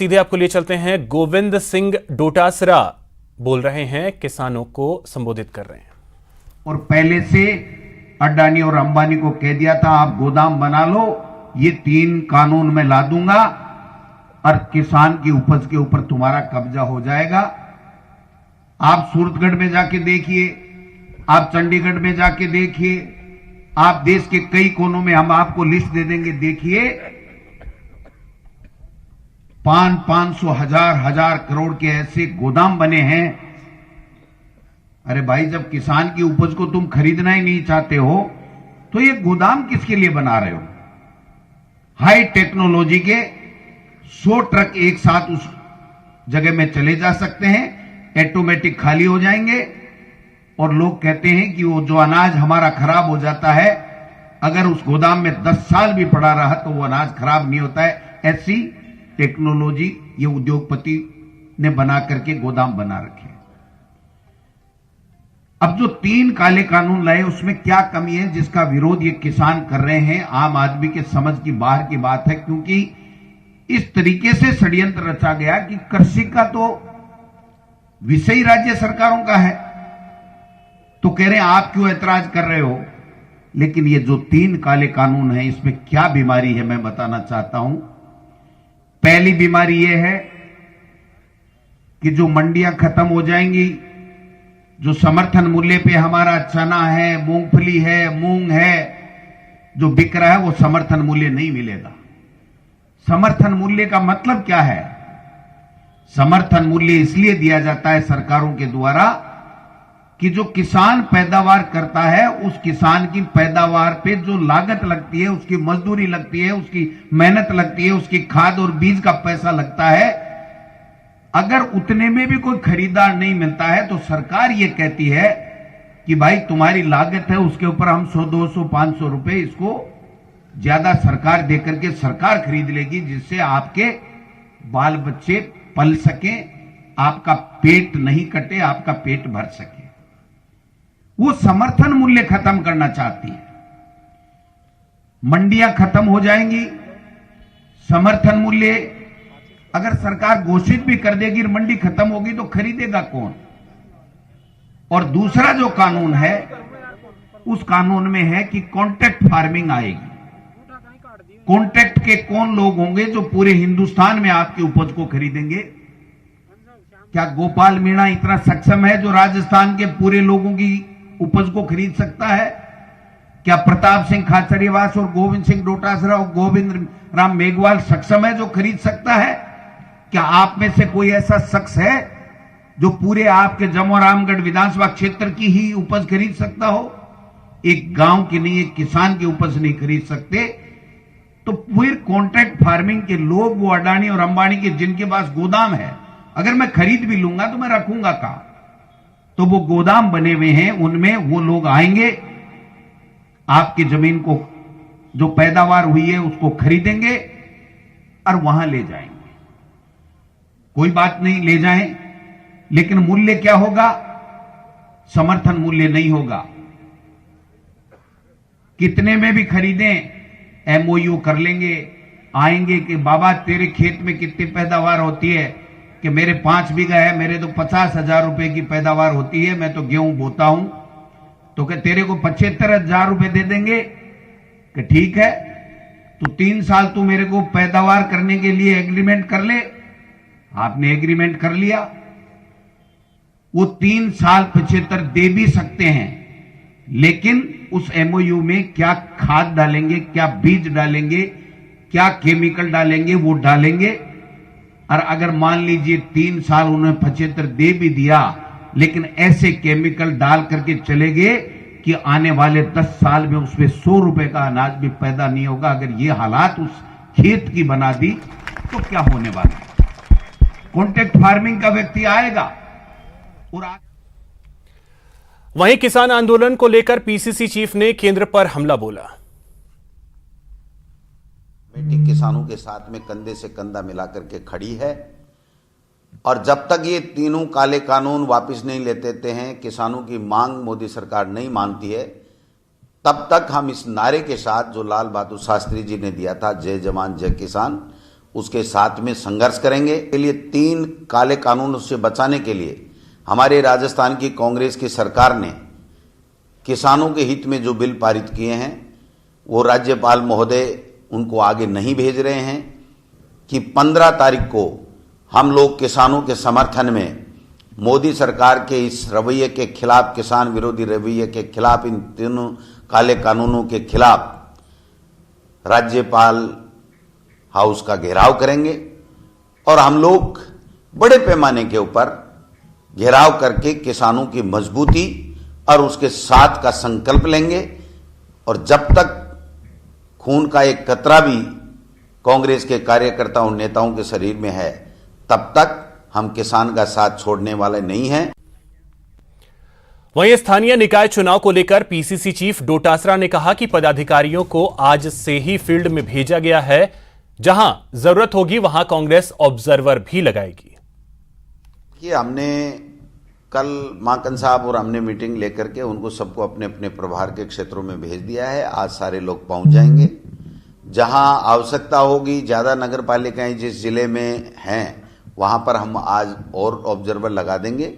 सीधे आपको लिए चलते हैं। गोविंद सिंह डोटासरा बोल रहे हैं, किसानों को संबोधित कर रहे हैं। और पहले से अडानी और अंबानी को कह दिया था आप गोदाम बना लो, ये 3 कानून में ला दूंगा और किसान की उपज के ऊपर तुम्हारा कब्जा हो जाएगा। आप सूरतगढ़ में जाके देखिए, आप चंडीगढ़ में जाके देखिए, आप देश के कई कोनों में हम आपको लिस्ट दे देंगे। देखिए 500 हजार करोड़ के ऐसे गोदाम बने हैं। अरे भाई, जब किसान की उपज को तुम खरीदना ही नहीं चाहते हो तो ये गोदाम किसके लिए बना रहे हो? हाई टेक्नोलॉजी के 100 ट्रक एक साथ उस जगह में चले जा सकते हैं, ऑटोमेटिक खाली हो जाएंगे। और लोग कहते हैं कि वो जो अनाज हमारा खराब हो जाता है, अगर उस गोदाम में 10 साल भी पड़ा रहा तो वो अनाज खराब नहीं होता है। ऐसी टेक्नोलॉजी ये उद्योगपति ने बना करके गोदाम बना रखे। अब जो 3 काले कानून लाए उसमें क्या कमी है जिसका विरोध ये किसान कर रहे हैं? आम आदमी के समझ की बाहर की बात है, क्योंकि इस तरीके से षड्यंत्र रचा गया कि कृषि का तो विषय राज्य सरकारों का है, तो कह रहे हैं आप क्यों ऐतराज कर रहे हो? लेकिन ये जो 3 काले कानून हैं इसमें क्या बीमारी है मैं बताना चाहता हूं। पहली बीमारी यह है कि जो मंडियां खत्म हो जाएंगी, जो समर्थन मूल्य पे हमारा चना है, मूंगफली है, मूंग है, जो बिक रहा है वो समर्थन मूल्य नहीं मिलेगा। समर्थन मूल्य का मतलब क्या है? समर्थन मूल्य इसलिए दिया जाता है सरकारों के द्वारा कि जो किसान पैदावार करता है उस किसान की पैदावार पे जो लागत लगती है, उसकी मजदूरी लगती है, उसकी मेहनत लगती है, उसकी खाद और बीज का पैसा लगता है, अगर उतने में भी कोई खरीदार नहीं मिलता है तो सरकार ये कहती है कि भाई तुम्हारी लागत है उसके ऊपर हम 100, 200, 500 रुपए इसको ज्यादा सरकार देकर के सरकार खरीद लेगी, जिससे आपके बाल बच्चे पल सके, आपका पेट नहीं कटे, आपका पेट भर सके। वो समर्थन मूल्य खत्म करना चाहती है। मंडियां खत्म हो जाएंगी, समर्थन मूल्य अगर सरकार घोषित भी कर देगी, मंडी खत्म होगी तो खरीदेगा कौन? और दूसरा जो कानून है उस कानून में है कि कॉन्ट्रैक्ट फार्मिंग आएगी। कॉन्ट्रैक्ट के कौन लोग होंगे जो पूरे हिंदुस्तान में आपकी उपज को खरीदेंगे? क्या गोपाल मीणा इतना सक्षम है जो राजस्थान के पूरे लोगों की उपज को खरीद सकता है? क्या प्रताप सिंह खाचरियावास और गोविंद सिंह डोटासरा और गोविंद राम मेघवाल सक्षम है जो खरीद सकता है? क्या आप में से कोई ऐसा शख्स है जो पूरे आपके जमोरामगढ़ विधानसभा क्षेत्र की ही उपज खरीद सकता हो? एक गांव की नहीं, एक किसान की उपज नहीं खरीद सकते। तो फिर कॉन्ट्रैक्ट फार्मिंग के लोग, वो अडानी और अंबानी के जिनके पास गोदाम है, अगर मैं खरीद भी लूंगा तो मैं रखूंगा कहां? तो वो गोदाम बने हुए हैं, उनमें वो लोग आएंगे, आपकी जमीन को जो पैदावार हुई है उसको खरीदेंगे और वहां ले जाएंगे। कोई बात नहीं, ले जाएं, लेकिन मूल्य क्या होगा? समर्थन मूल्य नहीं होगा। कितने में भी खरीदें, एमओयू कर लेंगे, आएंगे कि बाबा तेरे खेत में कितनी पैदावार होती है? कि मेरे 5 बीघा है, मेरे तो 50,000 रुपए की पैदावार होती है, मैं तो गेहूं बोता हूं, तो क्या तेरे को 75,000 रुपए दे देंगे? कि ठीक है, तो 3 साल तू मेरे को पैदावार करने के लिए एग्रीमेंट कर ले। आपने एग्रीमेंट कर लिया, वो 3 साल 75 दे भी सकते हैं, लेकिन उस एमओयू में क्या खाद डालेंगे, क्या बीज डालेंगे, क्या केमिकल डालेंगे, वो डालेंगे। और अगर मान लीजिए 3 साल उन्होंने 75 दे भी दिया, लेकिन ऐसे केमिकल डाल करके चले गए कि आने वाले 10 साल में उसमें 100 रुपए का अनाज भी पैदा नहीं होगा। अगर ये हालात उस खेत की बना दी तो क्या होने वाला है? कॉन्ट्रैक्ट फार्मिंग का व्यक्ति आएगा और वहीं किसान आंदोलन को लेकर पीसीसी चीफ ने केंद्र पर हमला बोला। बेटी किसानों के साथ में कंधे से कंधा मिलाकर के खड़ी है, और जब तक ये 3 काले कानून वापस नहीं लेते हैं, किसानों की मांग मोदी सरकार नहीं मानती है, तब तक हम इस नारे के साथ जो लाल बहादुर शास्त्री जी ने दिया था, जय जवान जय किसान, उसके साथ में संघर्ष करेंगे। के लिए 3 काले कानूनों से बचाने के लिए हमारे राजस्थान की कांग्रेस की सरकार ने किसानों के हित में जो बिल पारित किए हैं वो राज्यपाल महोदय उनको आगे नहीं भेज रहे हैं कि 15 तारीख को हम लोग किसानों के समर्थन में मोदी सरकार के इस रवैये के खिलाफ, किसान विरोधी रवैये के खिलाफ, इन तीनों काले कानूनों के खिलाफ राज्यपाल हाउस का घेराव करेंगे और हम लोग बड़े पैमाने के ऊपर घेराव करके किसानों की मजबूती और उसके साथ का संकल्प लेंगे। और जब तक खून का एक कतरा भी कांग्रेस के कार्यकर्ताओं नेताओं के शरीर में है तब तक हम किसान का साथ छोड़ने वाले नहीं हैं। वहीं स्थानीय निकाय चुनाव को लेकर पीसीसी चीफ डोटासरा ने कहा कि पदाधिकारियों को आज से ही फील्ड में भेजा गया है, जहां जरूरत होगी वहां कांग्रेस ऑब्जर्वर भी लगाएगी। कि हमने कल माकन साहब और हमने मीटिंग लेकर के उनको सबको अपने अपने प्रभार के क्षेत्रों में भेज दिया है। आज सारे लोग पहुंच जाएंगे। जहां आवश्यकता होगी, ज्यादा नगर पालिकाएं जिस जिले में हैं वहां पर हम आज और ऑब्जर्वर लगा देंगे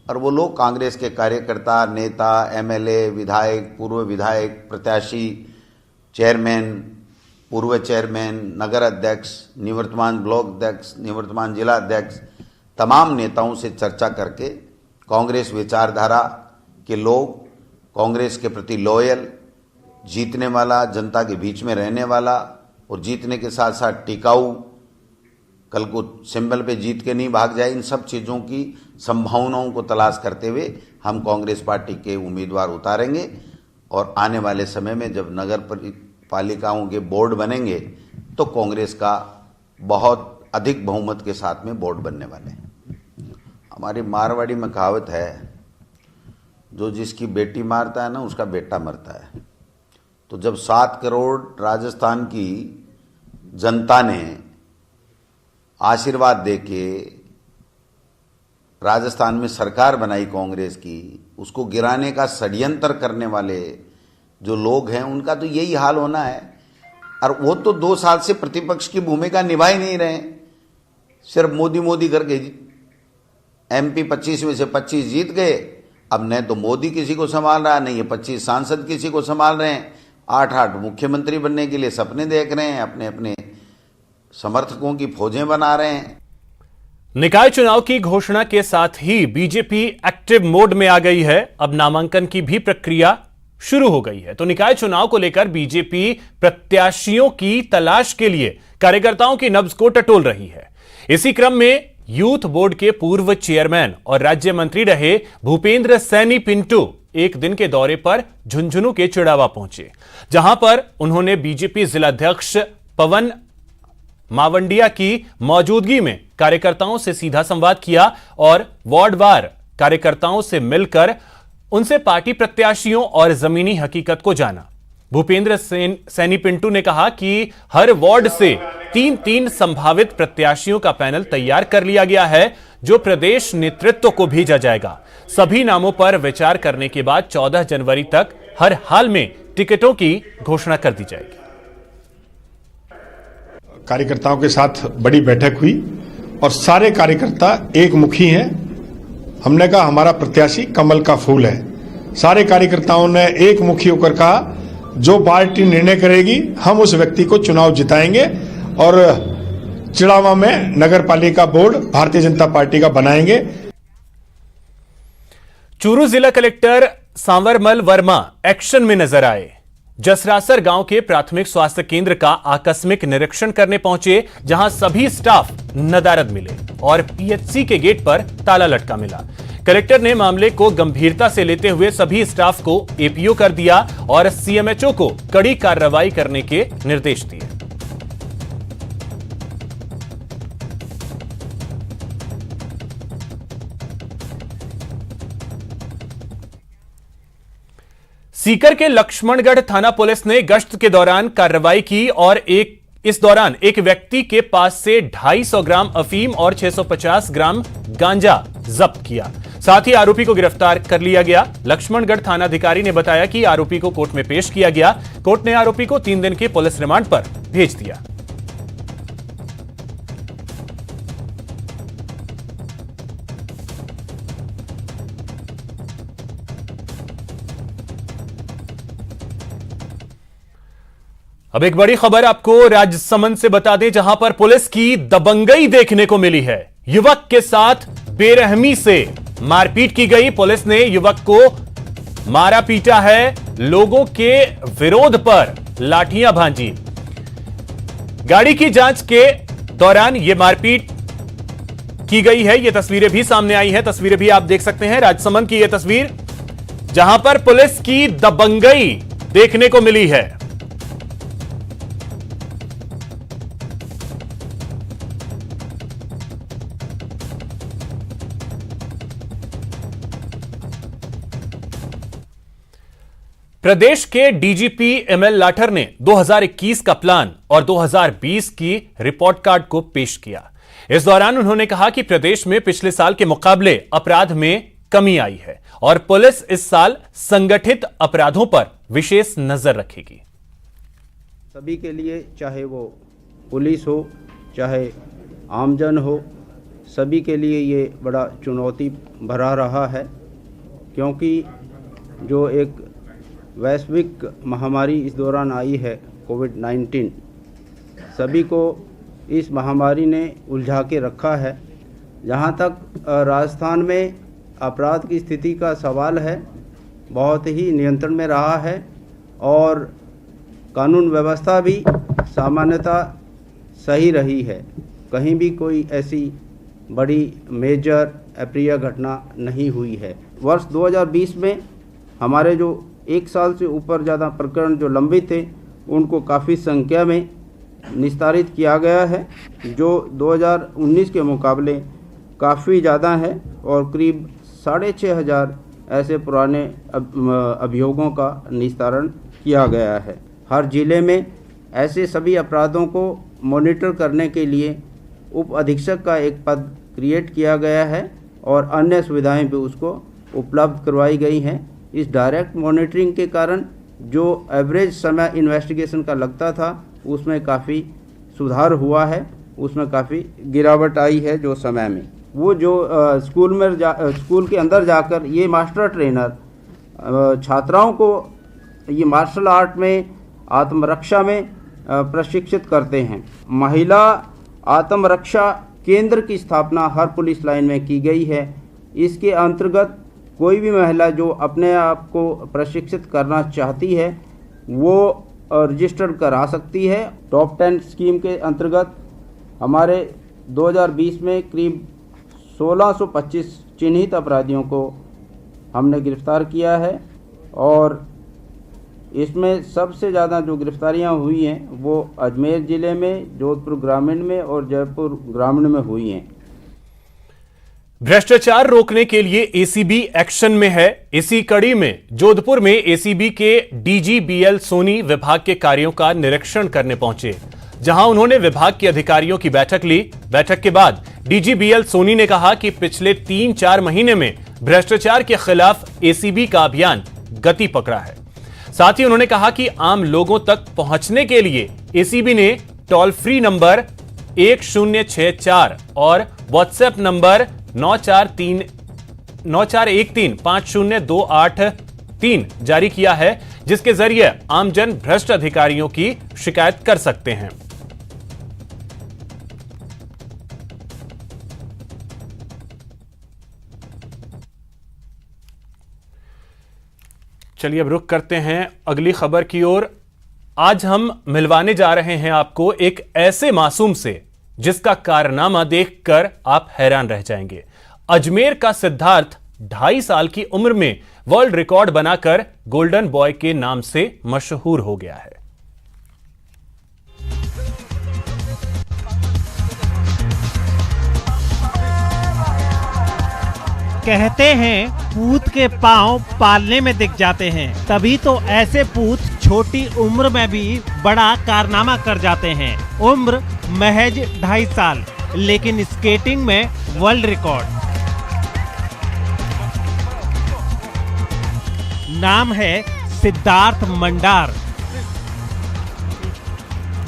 और वो लोग कांग्रेस के कार्यकर्ता, नेता, एमएलए, विधायक, पूर्व विधायक, प्रत्याशी, चेयरमैन, पूर्व चेयरमैन, नगर अध्यक्ष, निवर्तमान ब्लॉक अध्यक्ष, निवर्तमान जिला अध्यक्ष, तमाम नेताओं से चर्चा करके कांग्रेस विचारधारा के लोग, कांग्रेस के प्रति लॉयल, जीतने वाला, जनता के बीच में रहने वाला और जीतने के साथ साथ टिकाऊ, कल को सिंबल पे जीत के नहीं भाग जाए, इन सब चीज़ों की संभावनाओं को तलाश करते हुए हम कांग्रेस पार्टी के उम्मीदवार उतारेंगे। और आने वाले समय में जब नगर पालिकाओं के बोर्ड बनेंगे तो कांग्रेस का बहुत अधिक बहुमत के साथ में बोर्ड बनने वाले हैं। हमारी मारवाड़ी में कहावत है, जो जिसकी बेटी मारता है ना उसका बेटा मरता है। तो जब 7 करोड़ राजस्थान की जनता ने आशीर्वाद देके राजस्थान में सरकार बनाई कांग्रेस की, उसको गिराने का षड्यंत्र करने वाले जो लोग हैं उनका तो यही हाल होना है। और वो तो 2 साल से प्रतिपक्ष की भूमिका निभा ही नहीं रहे, सिर्फ मोदी मोदी करके एमपी 25 में से 25 जीत गए। अब न तो मोदी किसी को संभाल रहा, नहीं ये 25 सांसद किसी को संभाल रहे हैं, 8-8 मुख्यमंत्री बनने के लिए सपने देख रहे हैं, अपने अपने समर्थकों की फौजें बना रहे हैं। निकाय चुनाव की घोषणा के साथ ही बीजेपी एक्टिव मोड में आ गई है। अब नामांकन की भी प्रक्रिया शुरू हो गई है। तो निकाय चुनाव को लेकर बीजेपी प्रत्याशियों की तलाश के लिए कार्यकर्ताओं की नब्ज को टटोल रही है। इसी क्रम में यूथ बोर्ड के पूर्व चेयरमैन और राज्य मंत्री रहे भूपेंद्र सैनी पिंटू एक दिन के दौरे पर झुंझुनू के चिड़ावा पहुंचे, जहां पर उन्होंने बीजेपी जिलाध्यक्ष पवन मावंडिया की मौजूदगी में कार्यकर्ताओं से सीधा संवाद किया और वार्डवार कार्यकर्ताओं से मिलकर उनसे पार्टी प्रत्याशियों और जमीनी हकीकत को जाना। भूपेंद्र सैनी पिंटू ने कहा कि हर वार्ड से 3-3 संभावित प्रत्याशियों का पैनल तैयार कर लिया गया है, जो प्रदेश नेतृत्व को भेजा जाएगा। सभी नामों पर विचार करने के बाद 14 जनवरी तक हर हाल में टिकटों की घोषणा कर दी जाएगी। कार्यकर्ताओं के साथ बड़ी बैठक हुई और सारे कार्यकर्ता एक मुखी हैं। हमने कहा हमारा प्रत्याशी कमल का फूल है। सारे कार्यकर्ताओं ने एक मुखी होकर कहा जो पार्टी निर्णय करेगी हम उस व्यक्ति को चुनाव जिताएंगे और चिड़ावा में नगर पालिका बोर्ड भारतीय जनता पार्टी का बनाएंगे। चूरू जिला कलेक्टर सांवरमल वर्मा एक्शन में नजर आए। जसरासर गांव के प्राथमिक स्वास्थ्य केंद्र का आकस्मिक निरीक्षण करने पहुंचे, जहां सभी स्टाफ नदारद मिले और पीएचसी के गेट पर ताला लटका मिला। कलेक्टर ने मामले को गंभीरता से लेते हुए सभी स्टाफ को एपीओ कर दिया और सीएमएचओ को कड़ी कार्रवाई करने के निर्देश दिए। सीकर के लक्ष्मणगढ़ थाना पुलिस ने गश्त के दौरान कार्रवाई की और इस दौरान एक व्यक्ति के पास से 250 ग्राम अफीम और 650 ग्राम गांजा जब्त किया। साथ ही आरोपी को गिरफ्तार कर लिया गया। लक्ष्मणगढ़ थानाधिकारी ने बताया कि आरोपी को कोर्ट में पेश किया गया। कोर्ट ने आरोपी को 3 दिन के पुलिस रिमांड पर भेज दिया। अब एक बड़ी खबर आपको राजसमंद से बता दें, जहां पर पुलिस की दबंगई देखने को मिली है। युवक के साथ बेरहमी से मारपीट की गई। पुलिस ने युवक को मारा पीटा है, लोगों के विरोध पर लाठियां भांजी। गाड़ी की जांच के दौरान यह मारपीट की गई है। यह तस्वीरें भी सामने आई है। तस्वीरें भी आप देख सकते हैं, राजसमंद की यह तस्वीर जहां पर पुलिस की दबंगई देखने को मिली है। प्रदेश के डीजीपी एमएल लाठर ने 2021 का प्लान और 2020 की रिपोर्ट कार्ड को पेश किया। इस दौरान उन्होंने कहा कि प्रदेश में पिछले साल के मुकाबले अपराध में कमी आई है और पुलिस इस साल संगठित अपराधों पर विशेष नजर रखेगी। सभी के लिए, चाहे वो पुलिस हो चाहे आमजन हो, सभी के लिए ये बड़ा चुनौती भरा रहा है, क्योंकि जो एक वैश्विक महामारी इस दौरान आई है कोविड-19, सभी को इस महामारी ने उलझा के रखा है। जहाँ तक राजस्थान में अपराध की स्थिति का सवाल है, बहुत ही नियंत्रण में रहा है और कानून व्यवस्था भी सामान्यतः सही रही है। कहीं भी कोई ऐसी बड़ी मेजर अप्रिय घटना नहीं हुई है। वर्ष 2020 में हमारे जो 1 साल से ऊपर ज़्यादा प्रकरण जो लंबित थे, उनको काफ़ी संख्या में निस्तारित किया गया है, जो 2019 के मुकाबले काफ़ी ज़्यादा है और करीब 6,500 ऐसे पुराने अभियोगों का निस्तारण किया गया है। हर जिले में ऐसे सभी अपराधों को मॉनिटर करने के लिए उप अधीक्षक का एक पद क्रिएट किया गया है और अन्य सुविधाएं भी उसको उपलब्ध करवाई गई हैं। इस डायरेक्ट मॉनिटरिंग के कारण जो एवरेज समय इन्वेस्टिगेशन का लगता था, उसमें काफ़ी सुधार हुआ है, उसमें काफ़ी गिरावट आई है। जो समय में वो जो स्कूल के अंदर जाकर ये मास्टर ट्रेनर छात्राओं को ये मार्शल आर्ट में, आत्मरक्षा में प्रशिक्षित करते हैं। महिला आत्मरक्षा केंद्र की स्थापना हर पुलिस लाइन में की गई है। इसके अंतर्गत कोई भी महिला जो अपने आप को प्रशिक्षित करना चाहती है, वो रजिस्टर करा सकती है। टॉप 10 स्कीम के अंतर्गत हमारे 2020 में करीब 1625 चिन्हित अपराधियों को हमने गिरफ्तार किया है और इसमें सबसे ज़्यादा जो गिरफ्तारियां हुई हैं वो अजमेर ज़िले में, जोधपुर ग्रामीण में और जयपुर ग्रामीण में हुई हैं। भ्रष्टाचार रोकने के लिए एसीबी एक्शन में है। इसी कड़ी में जोधपुर में एसीबी के डीजी बीएल सोनी विभाग के कार्यों का निरीक्षण करने पहुंचे, जहां उन्होंने विभाग के अधिकारियों की बैठक ली। बैठक के बाद डीजी बीएल सोनी ने कहा कि पिछले 3-4 महीने में भ्रष्टाचार के खिलाफ एसीबी का अभियान गति पकड़ा है। साथ ही उन्होंने कहा कि आम लोगों तक पहुंचने के लिए एसीबी ने टोल फ्री नंबर 1064 और व्हाट्सएप नंबर 94135028 जारी किया है, जिसके जरिए आमजन भ्रष्ट अधिकारियों की शिकायत कर सकते हैं। चलिए अब रुख करते हैं अगली खबर की ओर। आज हम मिलवाने जा रहे हैं आपको एक ऐसे मासूम से जिसका कारनामा देखकर आप हैरान रह जाएंगे। अजमेर का सिद्धार्थ 2.5 साल की उम्र में वर्ल्ड रिकॉर्ड बनाकर गोल्डन बॉय के नाम से मशहूर हो गया है। कहते हैं पूत के पांव पालने में दिख जाते हैं, तभी तो ऐसे पूत छोटी उम्र में भी बड़ा कारनामा कर जाते हैं। उम्र महज 2.5 साल, लेकिन स्केटिंग में वर्ल्ड रिकॉर्ड। नाम है सिद्धार्थ मंडार।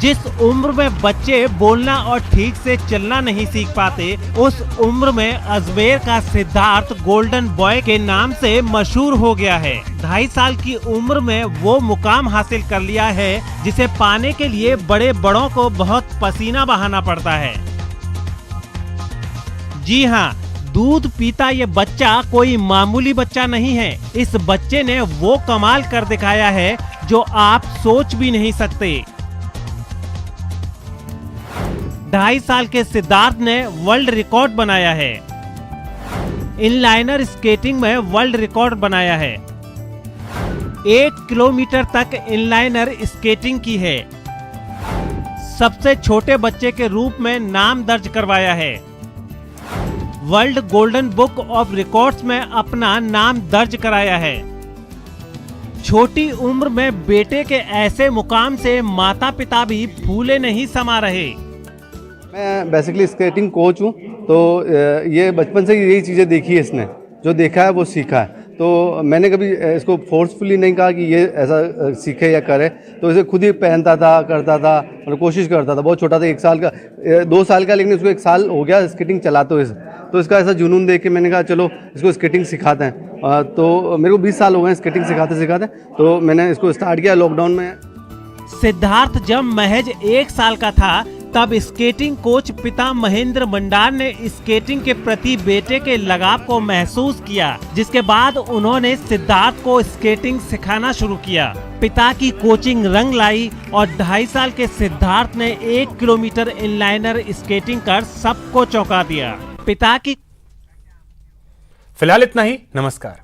जिस उम्र में बच्चे बोलना और ठीक से चलना नहीं सीख पाते, उस उम्र में अजमेर का सिद्धार्थ गोल्डन बॉय के नाम से मशहूर हो गया है। 2.5 साल की उम्र में वो मुकाम हासिल कर लिया है जिसे पाने के लिए बड़े बड़ों को बहुत पसीना बहाना पड़ता है। जी हाँ, दूध पीता ये बच्चा कोई मामूली बच्चा नहीं है। इस बच्चे ने वो कमाल कर दिखाया है जो आप सोच भी नहीं सकते। 2.5 साल के सिद्धार्थ ने वर्ल्ड रिकॉर्ड बनाया है। इनलाइनर स्केटिंग में वर्ल्ड रिकॉर्ड बनाया है। 1 किलोमीटर तक इनलाइनर स्केटिंग की है। सबसे छोटे बच्चे के रूप में नाम दर्ज करवाया है। World golden book of records में अपना नाम दर्ज कराया है। छोटी उम्र में बेटे के ऐसे मुकाम से माता पिता भी फूले नहीं समा रहे। मैं बेसिकली स्केटिंग कोच हूँ, तो ये बचपन से यही चीज़ें देखी है इसने, जो देखा है वो सीखा है। तो मैंने कभी इसको फोर्सफुली नहीं कहा कि ये ऐसा सीखे या करे, तो इसे खुद ही पहनता था, करता था और कोशिश करता था। बहुत छोटा था, 1 साल का 2 साल का, लेकिन इसको 1 साल हो गया स्केटिंग चलाते हुए। तो इसका ऐसा जुनून देख के मैंने कहा चलो इसको स्केटिंग सिखाते हैं। तो मेरे को 20 साल हो गए स्केटिंग सिखाते सिखाते, तो मैंने इसको स्टार्ट किया लॉकडाउन में। सिद्धार्थ जब महज 1 साल का था तब स्केटिंग कोच पिता महेंद्र मंडार ने स्केटिंग के प्रति बेटे के लगाव को महसूस किया, जिसके बाद उन्होंने सिद्धार्थ को स्केटिंग सिखाना शुरू किया। पिता की कोचिंग रंग लाई और 2.5 साल के सिद्धार्थ ने 1 किलोमीटर इनलाइनर स्केटिंग कर सबको चौंका दिया। पिता की फिलहाल इतना ही। नमस्कार।